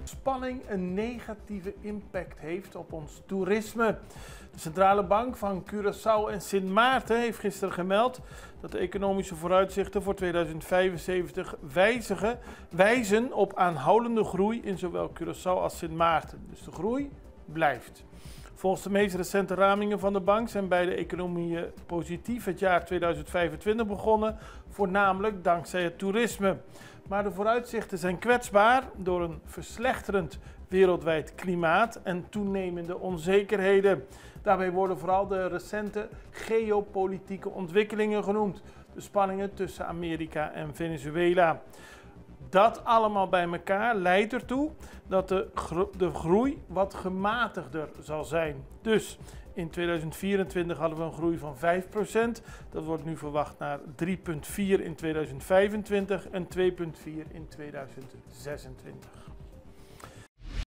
Spanning een negatieve impact heeft op ons toerisme. De Centrale Bank van Curaçao en Sint Maarten heeft gisteren gemeld dat de economische vooruitzichten voor 2075 wijzen op aanhoudende groei in zowel Curaçao als Sint Maarten. Dus de groei blijft. Volgens de meest recente ramingen van de bank zijn beide economieën positief het jaar 2025 begonnen, voornamelijk dankzij het toerisme. Maar de vooruitzichten zijn kwetsbaar door een verslechterend wereldwijd klimaat en toenemende onzekerheden. Daarbij worden vooral de recente geopolitieke ontwikkelingen genoemd, de spanningen tussen Amerika en Venezuela. Dat allemaal bij elkaar leidt ertoe dat de groei wat gematigder zal zijn. Dus in 2024 hadden we een groei van 5%. Dat wordt nu verwacht naar 3,4 in 2025 en 2,4 in 2026.